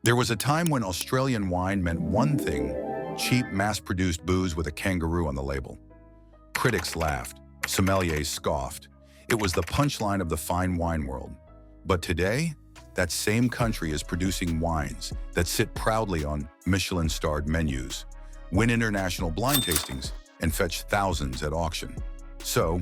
There was a time when Australian wine meant one thing: cheap, mass-produced booze with a kangaroo on the label. Critics laughed, sommeliers scoffed. It was the punchline of the fine wine world. But today, that same country is producing wines that sit proudly on Michelin-starred menus, win international blind tastings, and fetch thousands at auction. So,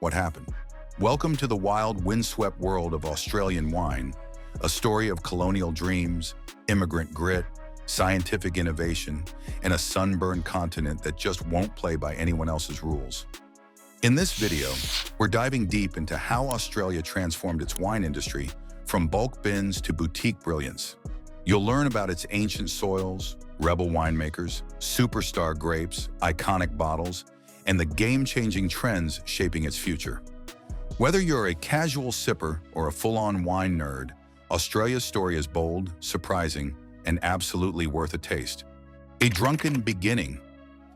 what happened? Welcome to the wild, windswept world of Australian wine, a story of colonial dreams, immigrant grit, scientific innovation, and a sunburned continent that just won't play by anyone else's rules. In this video, we're diving deep into how Australia transformed its wine industry from bulk bins to boutique brilliance. You'll learn about its ancient soils, rebel winemakers, superstar grapes, iconic bottles, and the game-changing trends shaping its future. Whether you're a casual sipper or a full-on wine nerd, Australia's story is bold, surprising, and absolutely worth a taste. A drunken beginning.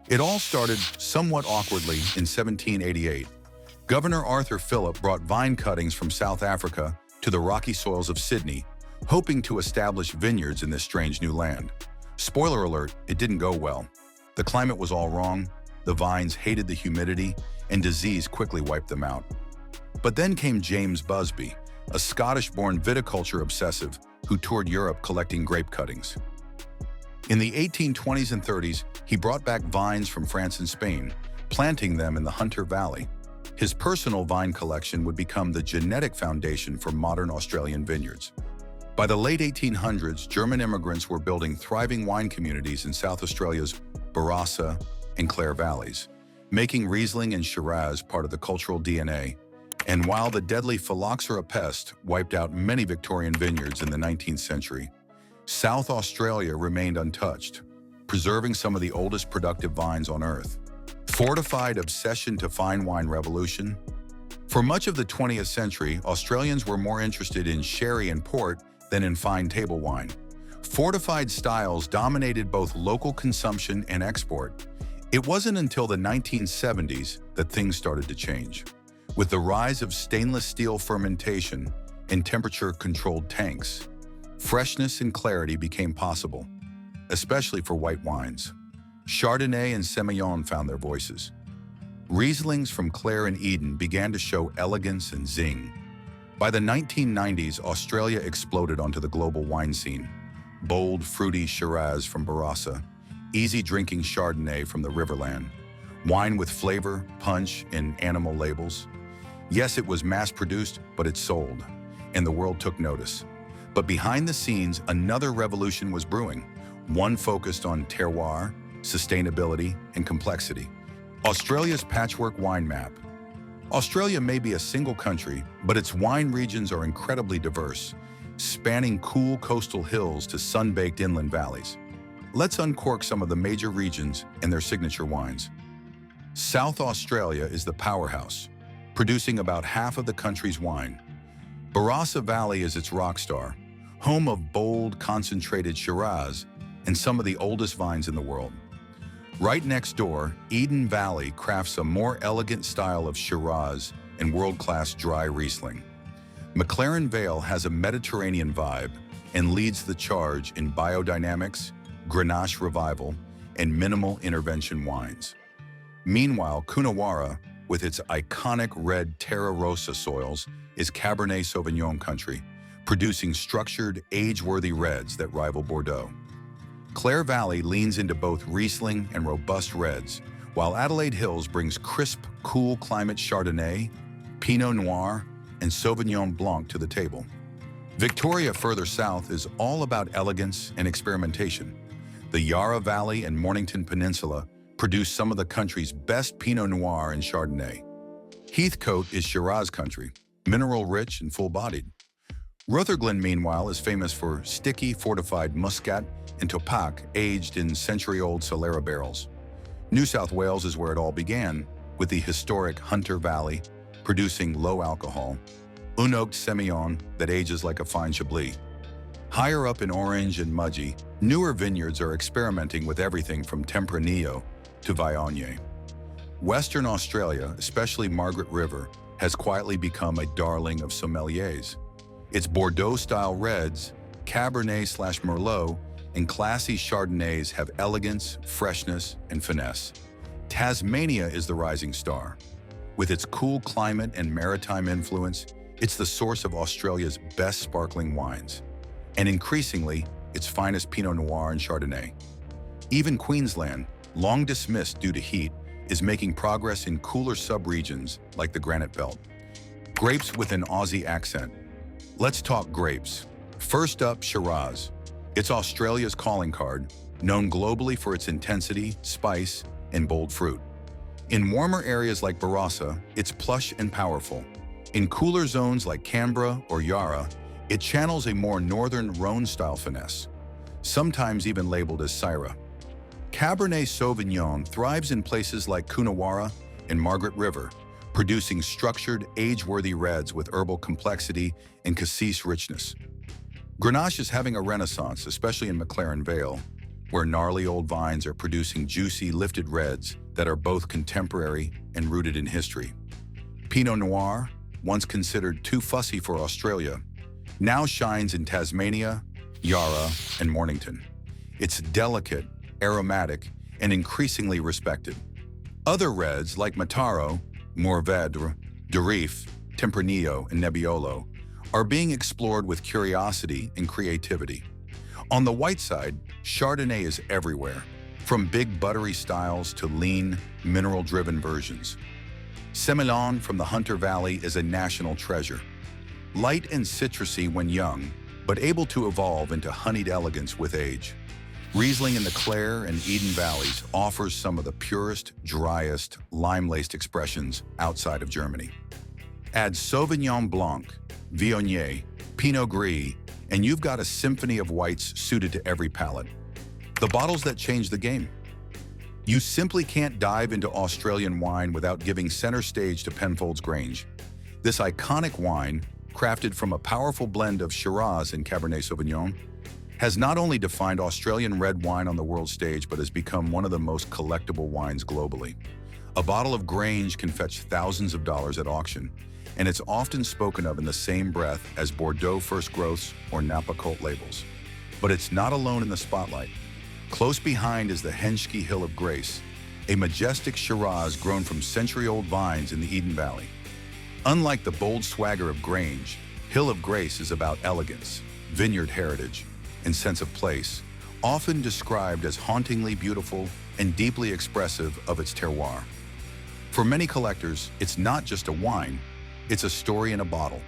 It all started somewhat awkwardly in 1788. Governor Arthur Phillip brought vine cuttings from South Africa to the rocky soils of Sydney, hoping to establish vineyards in this strange new land. Spoiler alert, it didn't go well. The climate was all wrong, the vines hated the humidity, and disease quickly wiped them out. But then came James Busby, a Scottish-born viticulture obsessive who toured Europe collecting grape cuttings. In the 1820s and 30s, he brought back vines from France and Spain, planting them in the Hunter Valley. His personal vine collection would become the genetic foundation for modern Australian vineyards. By the late 1800s, German immigrants were building thriving wine communities in South Australia's Barossa and Clare valleys, making Riesling and Shiraz part of the cultural DNA. And while the deadly phylloxera pest wiped out many Victorian vineyards in the 19th century, South Australia remained untouched, preserving some of the oldest productive vines on Earth. Fortified obsession to fine wine revolution. For much of the 20th century, Australians were more interested in sherry and port than in fine table wine. Fortified styles dominated both local consumption and export. It wasn't until the 1970s that things started to change. With the rise of stainless steel fermentation and temperature-controlled tanks, freshness and clarity became possible, especially for white wines. Chardonnay and Semillon found their voices. Rieslings from Clare and Eden began to show elegance and zing. By the 1990s, Australia exploded onto the global wine scene. Bold, fruity Shiraz from Barossa, easy-drinking Chardonnay from the Riverland, wine with flavor, punch, and animal labels. Yes, it was mass-produced, but it sold, and the world took notice. But behind the scenes, another revolution was brewing, one focused on terroir, sustainability, and complexity. Australia's patchwork wine map. Australia may be a single country, but its wine regions are incredibly diverse, spanning cool coastal hills to sun-baked inland valleys. Let's uncork some of the major regions and their signature wines. South Australia is the powerhouse, producing about half of the country's wine. Barossa Valley is its rock star, home of bold, concentrated Shiraz and some of the oldest vines in the world. Right next door, Eden Valley crafts a more elegant style of Shiraz and world-class dry Riesling. McLaren Vale has a Mediterranean vibe and leads the charge in biodynamics, Grenache revival, and minimal intervention wines. Meanwhile, Coonawarra, with its iconic red Terra Rosa soils, is Cabernet Sauvignon country, producing structured, age-worthy reds that rival Bordeaux. Clare Valley leans into both Riesling and robust reds, while Adelaide Hills brings crisp, cool climate Chardonnay, Pinot Noir, and Sauvignon Blanc to the table. Victoria, further south, is all about elegance and experimentation. The Yarra Valley and Mornington Peninsula produce some of the country's best Pinot Noir and Chardonnay. Heathcote is Shiraz country, mineral-rich and full-bodied. Rutherglen, meanwhile, is famous for sticky, fortified Muscat and Topac aged in century-old Solera barrels. New South Wales is where it all began, with the historic Hunter Valley, producing low-alcohol, unoaked Semillon that ages like a fine Chablis. Higher up in Orange and Mudgee, newer vineyards are experimenting with everything from Tempranillo to Viognier. Western Australia, especially Margaret River, has quietly become a darling of sommeliers. Its Bordeaux-style reds, Cabernet/Merlot, and classy Chardonnays have elegance, freshness, and finesse. Tasmania is the rising star. With its cool climate and maritime influence, it's the source of Australia's best sparkling wines, and increasingly, its finest Pinot Noir and Chardonnay. Even Queensland, long dismissed due to heat, is making progress in cooler sub-regions like the Granite Belt. Grapes with an Aussie accent. Let's talk grapes. First up, Shiraz. It's Australia's calling card, known globally for its intensity, spice, and bold fruit. In warmer areas like Barossa, it's plush and powerful. In cooler zones like Canberra or Yarra, it channels a more northern Rhone-style finesse, sometimes even labeled as Syrah. Cabernet Sauvignon thrives in places like Coonawarra and Margaret River, producing structured, age-worthy reds with herbal complexity and cassis richness. Grenache is having a renaissance, especially in McLaren Vale, where gnarly old vines are producing juicy, lifted reds that are both contemporary and rooted in history. Pinot Noir, once considered too fussy for Australia, now shines in Tasmania, Yarra, and Mornington. It's delicate, aromatic, and increasingly respected. Other reds like Mataro, Mourvedre, Durif, Tempranillo, and Nebbiolo are being explored with curiosity and creativity. On the white side, Chardonnay is everywhere, from big buttery styles to lean, mineral-driven versions. Semillon from the Hunter Valley is a national treasure. Light and citrusy when young, but able to evolve into honeyed elegance with age. Riesling in the Clare and Eden Valleys offers some of the purest, driest, lime-laced expressions outside of Germany. Add Sauvignon Blanc, Viognier, Pinot Gris, and you've got a symphony of whites suited to every palate. The bottles that change the game. You simply can't dive into Australian wine without giving center stage to Penfolds Grange. This iconic wine, crafted from a powerful blend of Shiraz and Cabernet Sauvignon, has not only defined Australian red wine on the world stage, but has become one of the most collectible wines globally. A bottle of Grange can fetch thousands of dollars at auction, and it's often spoken of in the same breath as Bordeaux First Growths or Napa Cult labels. But it's not alone in the spotlight. Close behind is the Henschke Hill of Grace, a majestic Shiraz grown from century-old vines in the Eden Valley. Unlike the bold swagger of Grange, Hill of Grace is about elegance, vineyard heritage, and sense of place, often described as hauntingly beautiful and deeply expressive of its terroir. For many collectors, it's not just a wine, it's a story in a bottle.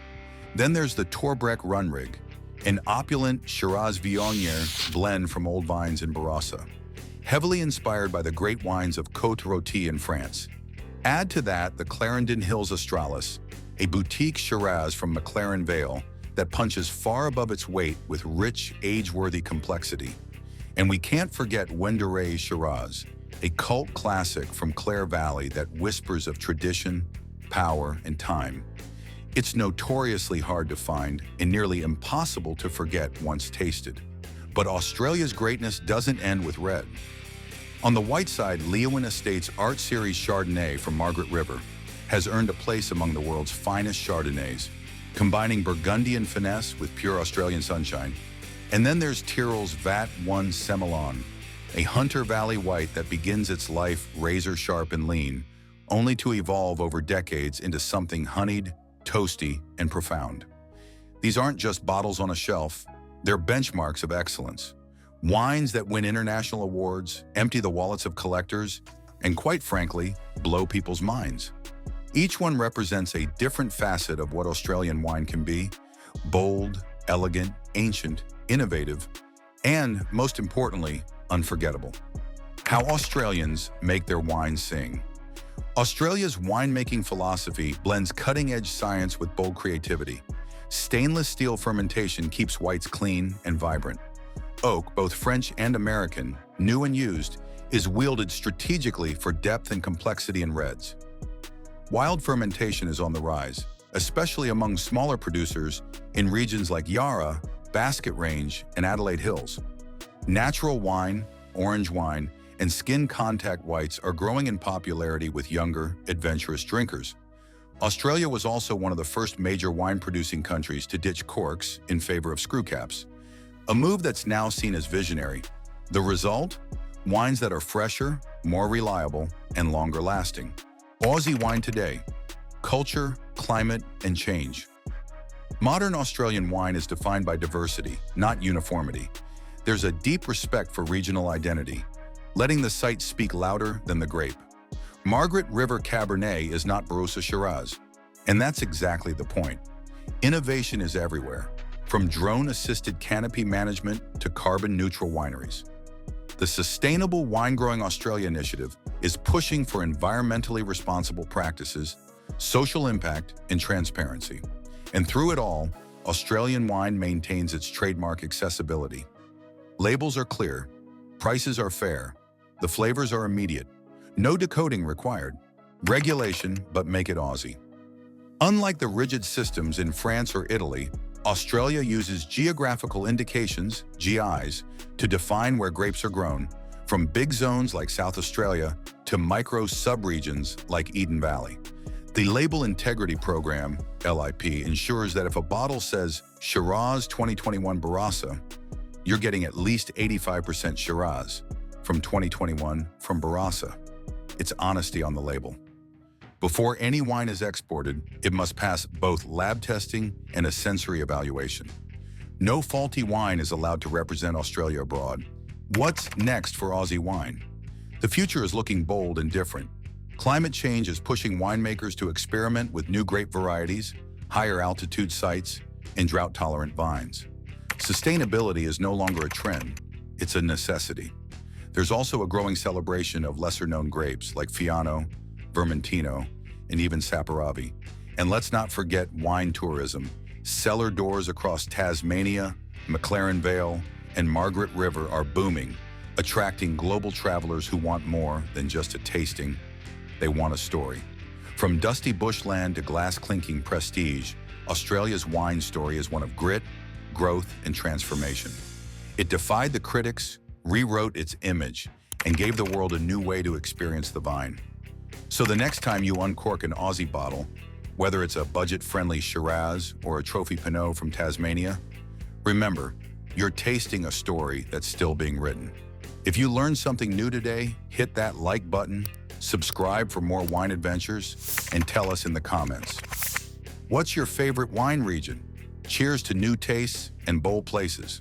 Then there's the Torbreck Runrig, an opulent Shiraz Viognier blend from old vines in Barossa, heavily inspired by the great wines of Côte-Rôtie in France. Add to that the Clarendon Hills Australis, a boutique Shiraz from McLaren Vale that punches far above its weight with rich, age-worthy complexity. And we can't forget Wendouree Shiraz, a cult classic from Clare Valley that whispers of tradition, power, and time. It's notoriously hard to find and nearly impossible to forget once tasted. But Australia's greatness doesn't end with red. On the white side, Leeuwin Estates Art Series Chardonnay from Margaret River has earned a place among the world's finest Chardonnays, combining Burgundian finesse with pure Australian sunshine. And then there's Tyrrell's Vat 1 Semillon, a Hunter Valley white that begins its life razor-sharp and lean, only to evolve over decades into something honeyed, toasty, and profound. These aren't just bottles on a shelf, they're benchmarks of excellence. Wines that win international awards, empty the wallets of collectors, and quite frankly, blow people's minds. Each one represents a different facet of what Australian wine can be: bold, elegant, ancient, innovative, and, most importantly, unforgettable. How Australians make their wine sing. Australia's winemaking philosophy blends cutting-edge science with bold creativity. Stainless steel fermentation keeps whites clean and vibrant. Oak, both French and American, new and used, is wielded strategically for depth and complexity in reds. Wild fermentation is on the rise, especially among smaller producers in regions like Yarra, Basket Range, and Adelaide Hills. Natural wine, orange wine, and skin contact whites are growing in popularity with younger, adventurous drinkers. Australia was also one of the first major wine-producing countries to ditch corks in favor of screw caps. a move that's now seen as visionary. The result? Wines that are fresher, more reliable, and longer lasting. Aussie wine today: culture, climate, and change. Modern Australian wine is defined by diversity, not uniformity. There's a deep respect for regional identity, letting the site speak louder than the grape. Margaret River Cabernet is not Barossa Shiraz, and that's exactly the point. Innovation is everywhere, from drone-assisted canopy management to carbon-neutral wineries. The Sustainable Wine-Growing Australia initiative is pushing for environmentally responsible practices, social impact, and transparency. And through it all, Australian wine maintains its trademark accessibility. Labels are clear, prices are fair, the flavors are immediate, no decoding required. Regulation, but make it Aussie. Unlike the rigid systems in France or Italy, Australia uses geographical indications, GIs, to define where grapes are grown, from big zones like South Australia to micro subregions like Eden Valley. The Label Integrity Program, LIP, ensures that if a bottle says Shiraz 2021 Barossa, you're getting at least 85% Shiraz from 2021 from Barossa. It's honesty on the label. Before any wine is exported, it must pass both lab testing and a sensory evaluation. No faulty wine is allowed to represent Australia abroad. What's next for Aussie wine? The future is looking bold and different. Climate change is pushing winemakers to experiment with new grape varieties, higher altitude sites, and drought-tolerant vines. Sustainability is no longer a trend, it's a necessity. There's also a growing celebration of lesser-known grapes like Fiano, Vermentino, and even Saperavi. And let's not forget wine tourism. Cellar doors across Tasmania, McLaren Vale, and Margaret River are booming, attracting global travelers who want more than just a tasting. They want a story. From dusty bushland to glass-clinking prestige, Australia's wine story is one of grit, growth, and transformation. It defied the critics, rewrote its image, and gave the world a new way to experience the vine. So the next time you uncork an Aussie bottle, whether it's a budget-friendly Shiraz or a trophy Pinot from Tasmania, remember, you're tasting a story that's still being written. If you learned something new today, hit that like button, subscribe for more wine adventures, and tell us in the comments. What's your favorite wine region? Cheers to new tastes and bold places.